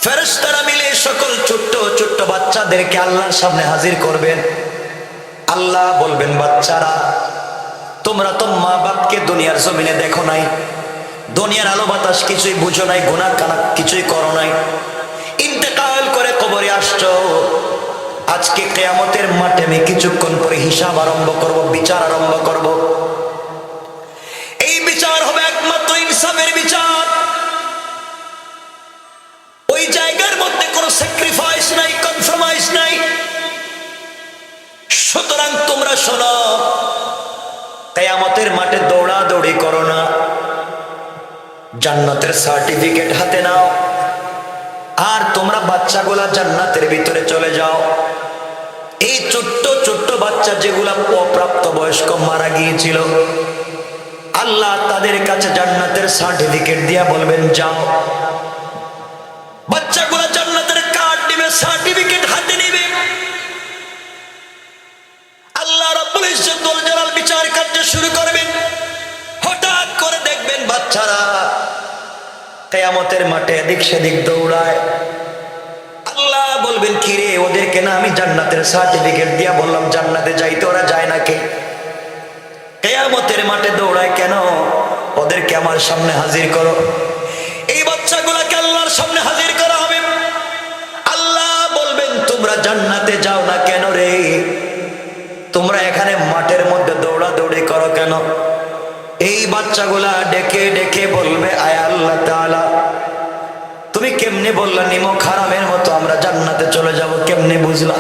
ফেরেশতারা মিলে সকল ছোট্ট ছোট্ট বাচ্চাদেরকে আল্লাহর সামনে হাজির করবেন। আল্লাহ বলবেন, বাচ্চারা তোমরা তো মা বাপকে দুনিয়ার জমিনে দেখো নাই, দুনিয়ার আলো বাতাস কিছুই বুঝো নাই, গুনাহ কানা কিছুই করো নাই, ইন্তেকাল করে কবরে আসছো। আজকে কিয়ামতের মাঠে আমি কিছুক্ষণ পরে হিসাব আরম্ভ করব, বিচার আরম্ভ করব। এই বিচার হবে একমাত্র ইনসাফের বিচার। ওই জায়গার মধ্যে কোনো স্যাক্রিফাইস নাই, কম্প্রোমাইজ নাই। সুতরাং তোমরা শোনো, কিয়ামতের মাঠে দৌড়াদৌড়ি করো না, জান্নাতের সার্টিফিকেট হাতে নাও, আর তোমরা বাচ্চাগুলা জান্নাতের ভিতরে চলে যাও। এই ছোট্ট ছোট্ট বাচ্চা যেগুলা অপ্রাপ্ত বয়স্ক মারা গিয়েছিল, আল্লাহ তাদের কাছে জান্নাতের সার্টিফিকেট দিয়া বলবেন, যাও। বাচ্চাগুলা জান্নাতের কার্ড দিবে, সার্টিফিকেট হাতে নিবে। আল্লাহ রাব্বুল ইজ্জত ওয়াল জালাল বিচার কার্য শুরু করবেন। হঠাৎ করে দেখবেন বাচ্চারা কিয়ামতের মাঠে এদিক সেদিক দৌড়ায়। আল্লাহ বলবেন, কিরে ওদেরকে না আমি জান্নাতের সার্টিফিকেট দিয়া বললাম জান্নাতে যাইতে, ওরা যায় না কে? কিয়ামতের মাঠে দৌড়ায় কেন? ওদেরকে আমার সামনে হাজির করো। এই বাচ্চাগুলোকে আল্লাহর সামনে হাজির করা হবে। আল্লাহ বলবেন, তোমরা জান্নাতে যাও না কেন রে? তোমরা এখানে মাঠের মধ্যে দৌড়াদৌড়ি করো কেন? এই বাচ্চাগুলা ডেকে ডেকে বলবে, আয় আল্লাহ তাআলা, তুমি কেমনে বললা নিমক হারামের মতো আমরা জান্নাতে চলে যাব, কেমনে বুঝলা?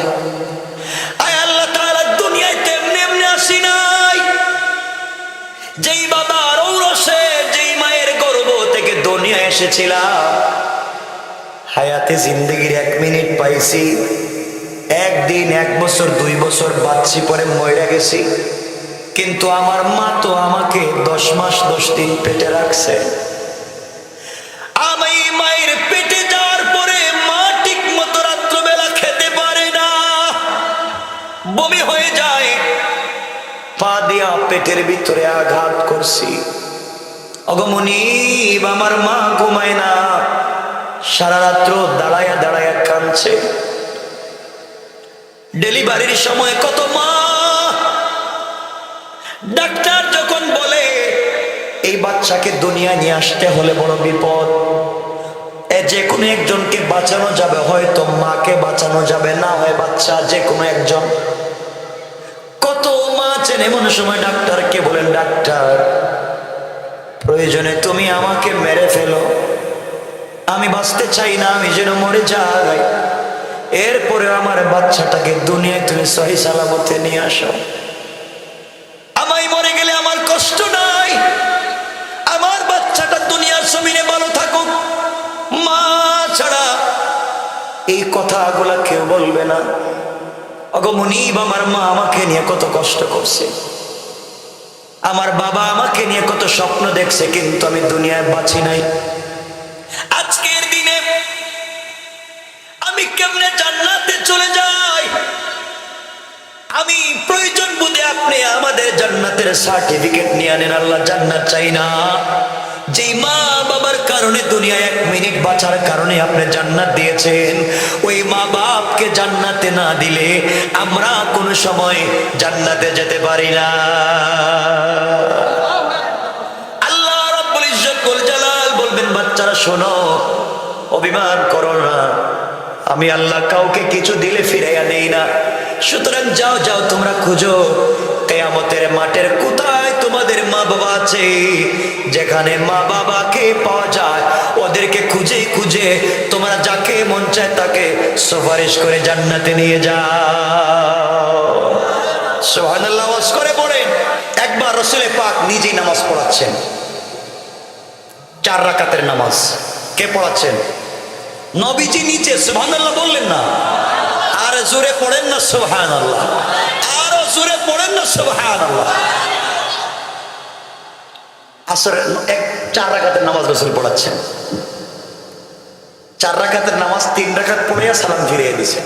আয় আল্লাহ তাআলা, দুনিয়ায় তেমনি এমনি আসি নাই। যেই বাবার ঔরসে, যেই মায়ের গর্ভ থেকে দুনিয়া এসেছিলাম, হায়াতে জিন্দেগির 1 মিনিট পাইছি, একদিন 1 বছর 2 বছর বাঁচছি, পরে মরে গেছি। কিন্তু আমার মা তো আমাকে 10 মাস 10 দিন পেটে রাখছে। আমি মায়ের পেটে যাওয়ার পরে মা ঠিক মতো রাত্রবেলা খেতে পারে না, বমি হয়ে যায়। পা দিয়া পেটের ভিতরে আঘাত করছি। ওগো মুনিব, আমার মা ঘুমায় না, সারা রাত্র দাঁড়ায়া দাঁড়ায়া কাঁদছে। ডেলিভারির সময় কত মা, ডাক্তার যখন বলে এই বাচ্চাকে দুনিয়া নিয়ে আসতে হলে বড় বিপদ, যে কোনো একজনকে বাঁচানো যাবে, হয়তো মাকে বাঁচানো যাবে, না হয় বাচ্চা, যে কোনো একজন। কত মা আছেন এমন সময় ডাক্তারকে বলেন, ডাক্তার প্রয়োজনে তুমি আমাকে মেরে ফেলো, আমি বাঁচতে চাই না, আমি যেন মরে যাই, এরপরে আমার বাচ্চাটাকে দুনিয়ায় তুমি সহি সালামতে নিয়ে আসো। আমায় মরে গেলে আমার কষ্ট নাই, আমার বাচ্চাটা দুনিয়ার জমিনে ভালো থাকুক। মা ছাড়া এই কথাগুলা কেউ বলবে না। ওগো মুনিব, আমার মা আমাকে নিয়ে কত কষ্ট করছে, আমার বাবা আমাকে নিয়ে কত স্বপ্ন দেখছে, কিন্তু আমি দুনিয়ায় বাঁচি নাই। আজকের দিনে আমি কেমনে জান্নাতে চলে যাই? আমি প্রয়োজন বুঝে আপনি আমাদের জান্নাতের সার্টিফিকেট নিয়ে আনেন। আল্লাহ জান্নাত চাই না। যেই মা বাবার কারণে দুনিয়ায় 1 মিনিট বাঁচার কারণে আপনি জান্নাত দিয়েছেন, ওই মা বাপকে জান্নাতে না দিলে আমরা কোনো সময় জান্নাতে যেতে পারি না। আল্লাহ রাব্বুল ইজ্জত ওয়াল জালাল বলবেন, বাচ্চারা শোনো, অভিমান করো না, আমি আল্লাহ কাউকে কিছু দিলে ফিরাইয়া নেই না। সুতরাং যাও যাও, তোমরা খুঁজো কিয়ামতের মাঠের কোথায় তোমাদের মা বাবা আছে। যেখানে মা বাবাকে পাওয়া যায়, ওদেরকে খুঁজে খুঁজে তোমরা যাকে মন চায় তাকে সুপারিশ করে জান্নাতে নিয়ে যাও। সুবহানাল্লাহ ওয়াজ করে পড়েন। একবার রাসূল পাক নিজেই নামাজ পড়াচ্ছেন, 4 রাকাতের নামাজ। কে পড়াচ্ছেন? নবীজি নিচে। সুবহানাল্লাহ বললেন না? আর জোরে পড়েন না সুবহানাল্লাহ, আরো জোরে পড়েন না সুবহানাল্লাহ। আসরের 4 রাকাতের নামাজ রাসূল পড়াচ্ছেন। 4 রাকাতের নামাজ 3 রাকাত পড়িয়া সালাম ফিরিয়ে দিছে।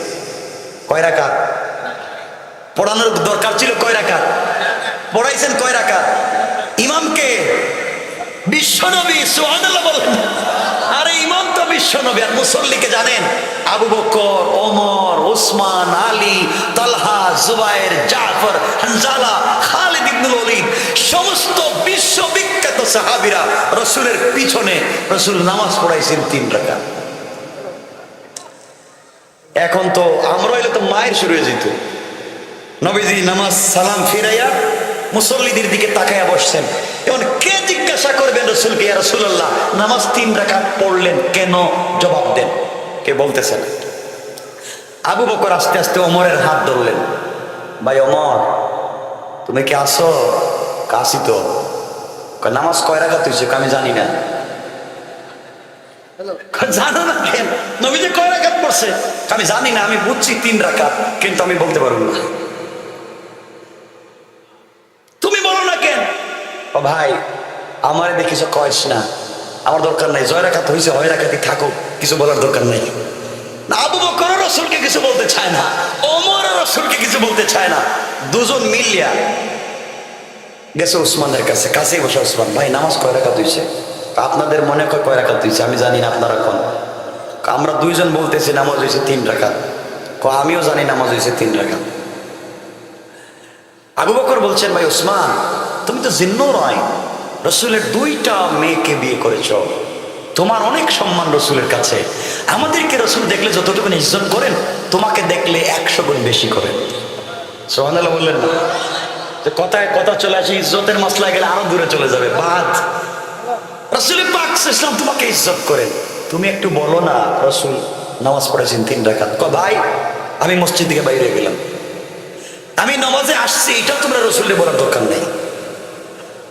কয় রাকাত পড়ানোর দরকার ছিল? কয় রাকাত পড়াইছেন? কয় রাকাত? ইমামকে বিশ্বনবী। সুবহানাল্লাহ বলেন। আরে ইমাম তো বিশ্বনবী, আর মুসল্লিকে জানেন? আবু বকর, ওমর, ওসমান, আলী, তালহা, জুবায়ের, জাফর, হানজালা, খালিদ ইবনুল ওয়ালিদ, সমস্ত বিশ্ববিখ্যাত সাহাবীরা রাসূলের পিছনে রাসূল নামাজ পড়াইছেন 3 রাকাত। এখন তো আমরা হইলে তো মায়ের শুরু হয়ে যেত। নবীজি নামাজ সালাম ফিরাইয়া মুসল্লিদের দিকে তাকায়া বসছেন। এখন কে জিজ্ঞাসা করবেন রাসূলকে, ইয়া রাসূলুল্লাহ নামাজ 3 রাকাত পড়লেন কেন? জবাব দেন, কে বলতেছেন? আবু বকর আস্তে আস্তে ওমরের হাত ধরলেন। ভাই ওমর, তুমি কি আসো? কাশি তো। নামাজ কয় রাকাত হইছে? আমি জানি না। জানো না কেন? নবীজি কয় রাকাত পড়ছে? আমি জানি না, আমি বুঝছি 3 রাকাত, কিন্তু আমি বলতে পারবো না। তুমি বলো না কেন? ও ভাই, আমার দেখিস কয়েস না, আমার দরকার নাই। 6 রাকাত হয়েছে, 6 রাকাতই থাকুক, কিছু বলার দরকার নাই। আবু বকর রাসূলকে কিছু বলতে চায় না, ওমর রাসূলকে কিছু বলতে চায় না। দুজন মিলিয়া গেছে উসমানের কাছে, কাছেই বসে উসমান, ভাই নামাজ কয় রাকাত হয়েছে? আপনাদের মনে কয় রাকাত হয়েছে? আমি জানি না, আপনারা কোন? আমরা দুইজন বলতেছি নামাজ হয়েছে 3 রাকাত। আমিও জানি নামাজ হয়েছে 3 রাকাত। আবু বকর বলছেন, ভাই উসমান, তুমি তো জিন্নুরাইন, রাসূলের 2টা মেয়েকে বিয়ে করেছ, তোমার অনেক সম্মান রাসূলের কাছে। আমাদেরকে রাসূল দেখলে যতটুকু ইজ্জত করেন, তোমাকে দেখলে 100 গুণ বেশি করেন। সুবহানাল্লাহ বললেন না? যে কথায় কথা চলে আসে, ইজ্জতের মাসলা গেলে আরো দূরে চলে যাবে। বাদ, রাসূল পাক সাল্লাল্লাহু আলাইহি ওয়াসাল্লাম তোমাকে ইজ্জত করেন, তুমি একটু বলো না রাসূল নামাজ পড়েছেন 3 রাকাত। ভাই আমি মসজিদ থেকে বাইরে গেলাম, আমি নামাজে আসছি, এটা তোমরা রাসূলকে বলার দরকার নেই।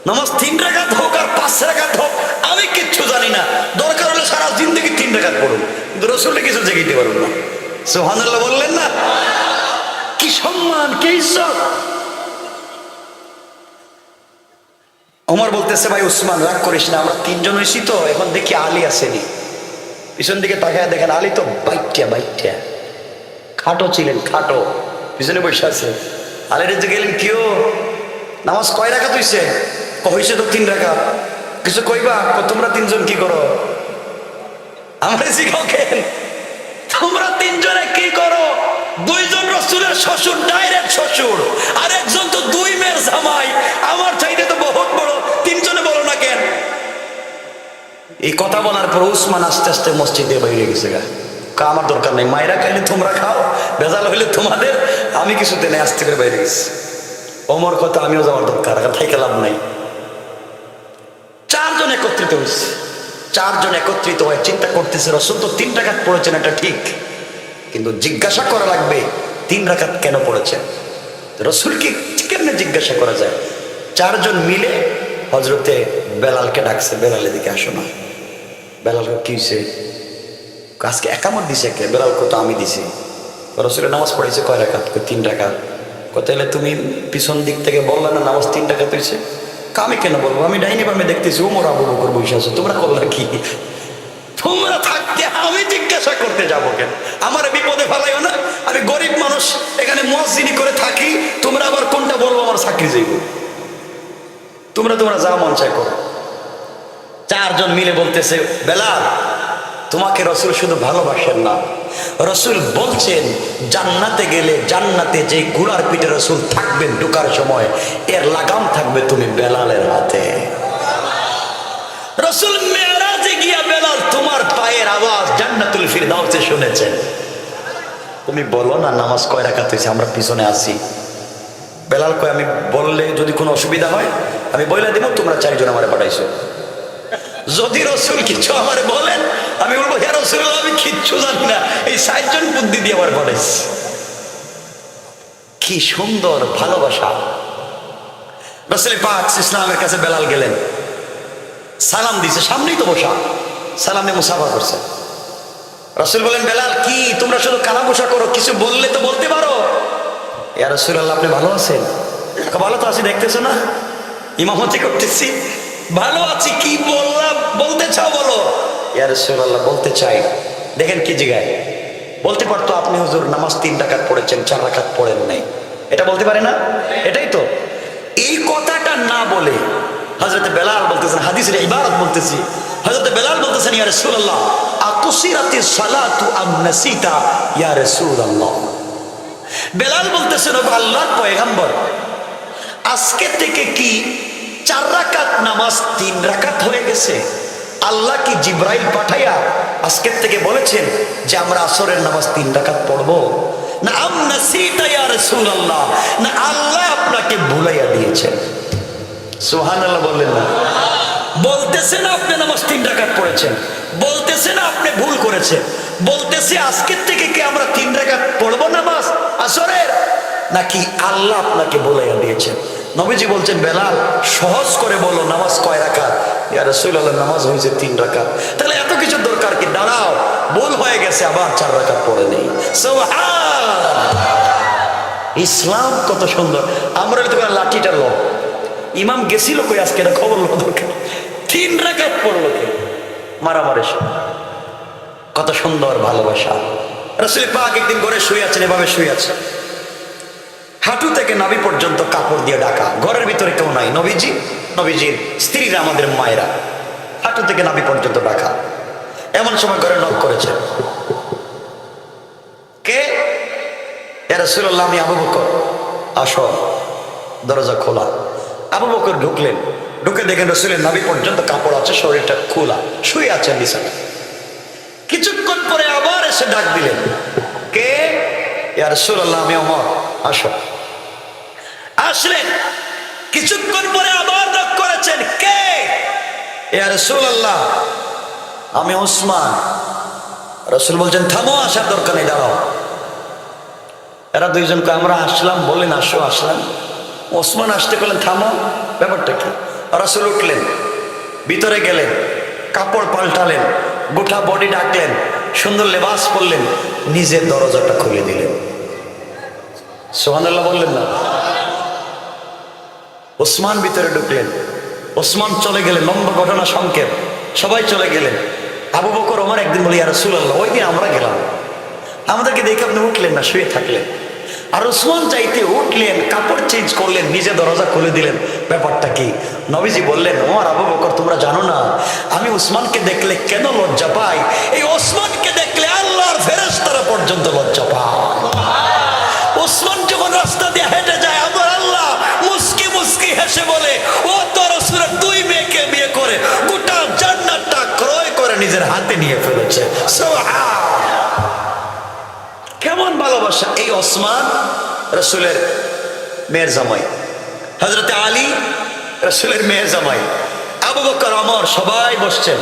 নামাজ 3 রাকাত হোক আর 5 রাকাত হোক, আমি কিচ্ছু জানি না। দরকার হলে সারা জিন্দেগি 3 রাকাত পড়ুন, কিন্তু রাসূলকে কিছু জেগেতে পারবো না। সুবহানাল্লাহ বললেন না? কি সম্মান, কি ইজ্জত! ওমর বলতেছে, ভাই উসমান রাগ করিস না, আমরা 3 জন হয়েছি তো, এখন দেখি আলী আসেনি। পিছন দিকে তাকায় দেখেন আলী তো বাইটা খাটো ছিলেন, খাটো, পিছনে বসে আছে। আলীর যে গেলেন, কেউ নামাজ কয় রাকাত হইছে? হইছে তো 3 রাকাত। কিছু কইবা? তোমরা 3 জন কি করো? আমরা শিখাও কেন? তোমরা 3 জনে কি করো? 2 জন রাসূলের শ্বশুর, ডাইরেক্ট শ্বশুর, আর একজন তো 2 মেয়ের জামাই, আমার চাইতে তো বহুত বড়। 3 জনে বলো না কেন? এই কথা বলার পর উসমান আস্তে আস্তে মসজিদে বাইরে গেছে। আমার দরকার নেই, মায়েরা খাইলে তোমরা খাও, ভেজাল হইলে তোমাদের, আমি কিছুতে নেই, আস্তে করে বাইরে গেছি। ওমর কথা, আমিও যাওয়ার দরকার, থাইকে লাভ নাই। 4 জন একত্রিত হয়েছে। 4 জন একত্রিত হয়ে চিন্তা করতেছে, রাসূল তো 3 রাকাত পড়েছেন, এটা ঠিক, কিন্তু জিজ্ঞাসা করা লাগবে 3 রাকাত কেন পড়েছেন। রাসূলকে কেমনে জিজ্ঞাসা করা যায়? 4 জন মিলে হযরতে বেলালকে ডাকছে, বেলাল এদিকে আসো না। বেলাল কি হইছে? আজকে একামত দিছে কে? বেলাল কত? আমি দিছি। রাসূলের নামাজ পড়েছে কয় রাকাত? 3 রাকাত। তাহলে তুমি পিছন দিক থেকে বললা না নামাজ 3 রাকাত হয়েছে? আমি কেন বলবো? আমি ডাইনি বামে দেখতেছি ওমর আবু বকর বসে আছে, তোমরা করলা কি? তোমরা থাকতে আমি জিজ্ঞাসা করতে যাবো কেন? আমার বিপদে ফেলাইও না, আমি গরিব মানুষ, এখানে মুয়াজ্জিনি করে থাকি, তোমরা আবার কোনটা বলবো আমার চাকরি যাইব। তোমরা যা মন চাই করো। 4 জন মিলে বলতেছে, বেলাল তোমাকে রাসূল শুধু ভালোবাসেন না, রাসূল বলছেন জান্নাতে গেলে জান্নাতে যে ঘোড়ার পিঠে রাসূল থাকবেন ঢোকার সময়, এর লাগাম থাকবে তুমি বেলালের হাতে। রাসূল মেরাজে গিয়া বেলাল তোমার পায়ের আওয়াজ জান্নাতুল ফিরদাউসে শুনেছেন। তুমি বলো না নামাজ কয় রাকাত হয়েছে, আমরা পিছনে আছি। বেলাল কয়, আমি বললে যদি কোনো অসুবিধা হয় আমি বলে দেব, তোমরা 4 জন আমারে পাঠাইছো। যদি রাসূল কিছু আমারে বলেন, আমি বলবো হে রাসূলুল্লাহ আমি কিচ্ছু জানি না, এই 4 জন বুদ্ধি দিয়ে আমার পাঠাইছে। কি সুন্দর ভালোবাসা! রাসূল পাক ইসলামের কাছে বেলাল গেলেন, সালাম দিছে, সামনেই তো বসা, সালামে মুসাফা করছে। রাসূল বলেন, বেলাল কি তোমরা শুধু কানা বসা করো, কিছু বললে তো বলতে পারো। ইয়া রাসূলুল্লাহ আপনি ভালো আছেন? ভালো তো আছি, দেখতেছো না ইমামতি করতেছি, ভালো আছি। কি বললাম, বলতে চাও বলো। ইয়া রাসূলুল্লাহ বলতে চাই। দেখেন কি জিগায়, বলতে পারতো আপনি হুজুর নামাজ 3 রাকাত পড়েছেন, 4 রাকাত পড়েন নাই, এটা বলতে পারে না? এটাই তো। এই কথাটা না বলে হযরত বেলাল বলতেছেন, হাদিসের ইবারত বলতেছি, হযরত বেলাল বলতেছেন, ইয়া রাসূলুল্লাহ আকুসিরাতিস সালাতু আম নাসিতা ইয়া রাসূলুল্লাহ। বেলাল বলতেছেন, ওগো আল্লাহর পয়গম্বর, আজকে থেকে কি 4 রাকাত নামাজ 3 রাকাত হয়ে গেছে? আল্লাহ কি জিব্রাইল পাঠাইয়া আজকের থেকে বলেছেন যে আমরা আসরের নামাজ 3 রাকাত পড়বো? না আম নাসিতা ইয়া রাসূলুল্লাহ, না আল্লাহ আপনাকে ভুলাইয়া দিয়েছেন? সুবহানাল্লাহ বললেন না? বলতেছেন আপনি নামাজ 3 রাকাত পড়েছেন, বলতেছেন আপনি ভুল করেছেন, বলতেছে আজকের থেকে কি আমরা 3 রাকাত পড়বো নামাজ আসরের, নাকি আল্লাহ আপনাকে ভুলাইয়া দিয়েছেন? নবীজি বলছেন, বেলাল সহজ করে বলো নামাজ কয় রাকাত? ইয়া রাসূলুল্লাহ, নামাজ হয়েছে 3 রাকাত। তাহলে এত কিছু দরকার কি? দাঁড়াও, ভুল হয়ে গেছে, আবার 4 রাকাত পড়ে নেই। সুবহানাল্লাহ। ইসলাম কত সুন্দর। আমরা তো লাঠিটা লো, ইমাম গেছিল কই আজকে, এটা খবর লো দরকার। 3 রাকাত পড়লো কে? মারামারি। কত সুন্দর ভালোবাসা। রাসূল পাক একদিন ঘরে শুয়ে আছেন, এভাবে শুয়ে আছে, হাঁটু থেকে নাভি পর্যন্ত কাপড় দিয়ে ঢাকা, ঘরের ভিতরে কেউ নাই, নবীজি, নবীজির স্ত্রীরা, আমাদের মায়েরা, হাঁটু থেকে নাভি পর্যন্ত ঢাকা। এমন সময় ঘরে নক করেছে, কে? ইয়া রাসূলুল্লাহ, আমি আবু বকর। আসো। দরজা খোলা। আবু বকর ঢুকলেন, ঢুকে দেখেন রাসূলের নাভি পর্যন্ত কাপড় আছে, শরীরটা খোলা, শুয়ে আছেন বিছানায়। কিছুক্ষণ পরে আবার এসে ডাক দিলেন, কে? ইয়া রাসূলুল্লাহ, আমি ওমর। আসো। আসলেন। কিছুক্ষণ পরে আবার ডাক করেছেন, কে? ইয়া রাসূলুল্লাহ, আমি ওসমান। রাসূল বলছেন, থামো, আসার দরকার নেই, দাঁড়াও। এরা দুইজনকে আমরা আসলাম বললেন, আসো। আসলাম। ওসমান আসতে বললেন, থামো, ব্যাপারটা কি? রাসূল উঠলেন, ভিতরে গেলেন, কাপড় পাল্টালেন, গোটা বডি ডাকলেন, সুন্দর লেবাস পরলেন, নিজের দরজাটা খুলে দিলেন। সুবহানাল্লাহ বললেন না? ওসমান ভিতরে ঢুকলেন, ওসমান চলে গেলেন, লম্বা ঘটনা সংক্ষেপ, সবাই চলে গেলেন। আবু বকর ওমর একদিন বলি, ইয়া রাসূলুল্লাহ, ওই দিন আমরা গেলাম, আমাদেরকে দেখে আপনি উঠলেন না, শুয়ে থাকলেন। আর ওসমান চাইতে উঠলেন, কাপড় চেঞ্জ করলেন, নিজে দরজা খুলে দিলেন, ব্যাপারটা কি? নবীজি বললেন, ওমর, আবু বকর, তোমরা জানো না আমি ওসমানকে দেখলে কেন লজ্জা পাই? এই ওসমানকে দেখলে আল্লাহর ফেরেশতারা পর্যন্ত লজ্জা পায়। ওসমান যখন রাস্তা দিয়ে হেঁটে যায়, আমার আল্লাহ মুস্কি মুস্কি হেসে বলে, ও তো রাসূলের 2 মেয়েকে বিয়ে করে গোটা জান্নাতটা ক্রয় করে নিজের হাতে নিয়ে ফেলেছে। সুবহানাল্লাহ। কেমন ভালোবাসা! এই ওসমান রাসূলের মেয়ের জামাই, হযরতে আলী রাসূলের মেয়ের জামাই, আবু বকর, ওমর, সবাই বসছেন।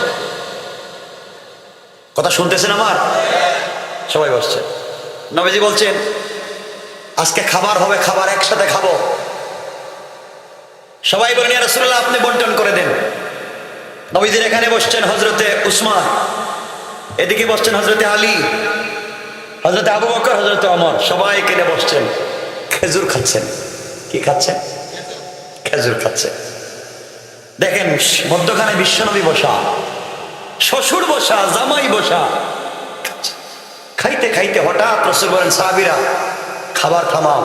কথা শুনতেছেন আমার? সবাই বসছেন। নবীজি বলছেন, আজকে খাবার হবে, খাবার একসাথে খাবো। সবাই বলেন, ইয়া রাসূলুল্লাহ, আপনি বন্টন করে দেন। নবীজির এখানে বসছেন হযরতে উসমান, এদিকে বসছেন হযরতে আলী, হযরতে আবু বকর, হযরতে ওমর, সবাই কেনে বসছেন, খেজুর খাচ্ছেন। কি খাচ্ছেন? খেজুর খাচ্ছেন। দেখেন, মধ্যখানে বিশ্বনবী বসা, শ্বশুর বসা, জামাই বসা, খাইতে খাইতে হঠাৎ রাসূল বলেন, সাহাবীরা খাবার থামাও,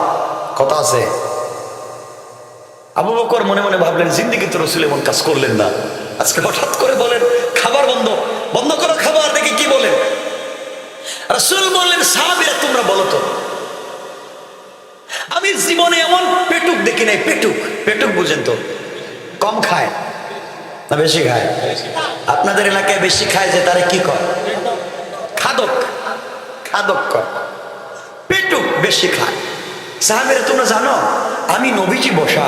কথা আছে। আবু বকর মনে মনে ভাবলেন, জিন্দেগি তো রাসূল এমন কাজ করলেন না, আজকে হঠাৎ করে বলেন খাবার বন্ধ, বন্ধ করো খাবার। দেখি কি বলেন। রাসূল বললেন, সাহাবীরা তোমরা বলো তো, আমি জীবনে এমন পেটুক দেখি নাই। পেটুক, পেটুক বুঝেন তো? কম খায় না বেশি খায়? আপনাদের এলাকায় বেশি খায় যে তারে কি কয়? খাদক। খাদক কয়। পেটুক বেশি খায়। সাহাবীরা তোমরা জানো, আমি নবীজি বসা,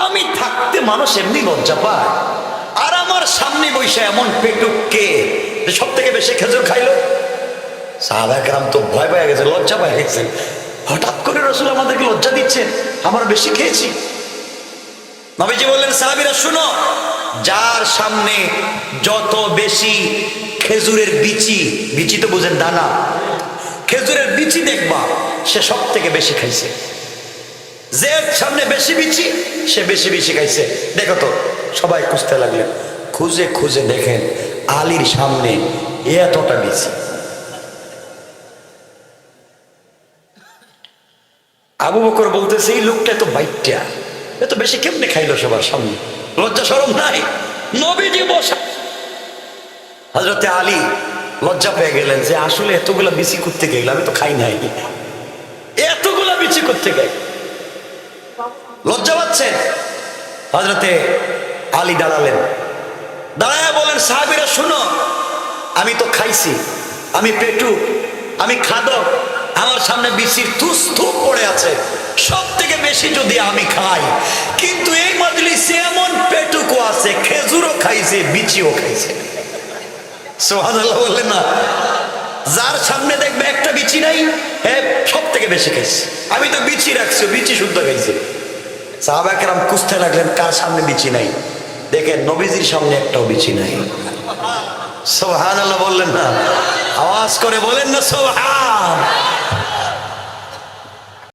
আমি থাকতে মানুষ এমনি লজ্জা পায়, আর আমার সামনে বসে এমন পেটুক কে যে সব থেকে বেশি খেজুর খাইলো? সাহাবা কেরাম তো ভয় পেয়ে গেছে, লজ্জা পেয়ে গেছে। হঠাৎ করে রাসূল আমাদেরকে লজ্জা দিচ্ছেন, আমরা বেশি খেয়েছি। নবীজি বললেন, সাহাবীরা শুনো, যার সামনে যত বেশি খেজুরের বিচি, বিচি তো বুঝেন, দানা, খেজুরের বিচি দেখবা, সে সব থেকে বেশি খাইছে। যে সামনে বেশি বিচি, সে বেশি বেশি খাইছে। দেখো তো, সবাই খুঁজতে লাগলেন, খুঁজে খুঁজে দেখেন আলীর সামনে এতটা বিচি। আবু বকর বলতেছে, এই লোকটা তো বাইটটা, এত বেশি কেমনে খাইলো সবার সামনে? লজ্জা শরম নাই? নবীজি বসা। হযরতে আলী লজ্জা পেয়ে গেলেন যে আসলে এতগুলা বিচি করতে গেলাম, আমি তো খাই নাই, এতগুলা বিচি করতে গেল, লজ্জা পাচ্ছেন। হযরতে আলী দাঁড়ালেন, দাঁড়ায় বলেন সাহাবীরা শুনো, আমি তো খাইছি, আমি পেটু, আমি খাদক, আমার সামনে বিচির থুস পড়ে আছে, সব থেকে বেশি যদি আমি খাই, কিন্তু এই মজলিসে এমন পেটুকু আছে খেজুরও খাইছে বিচিও খাইছে। সুবহানাল্লাহ বললেন না? যার সামনে দেখবে একটা বিচি নাই, হ্যাঁ সব থেকে বেশি খাইছে, আমি তো বিচি রাখছি, বিচি শুদ্ধ খাইছে। সাহাবা কেরাম খুঁজতে লাগলেন কার সামনে বিচি নাই, দেখেন নবীজির সামনে একটাও বিচি নাই। সুবহানাল্লাহ বললেন না? আওয়াজ করে বলেন না সুবহান।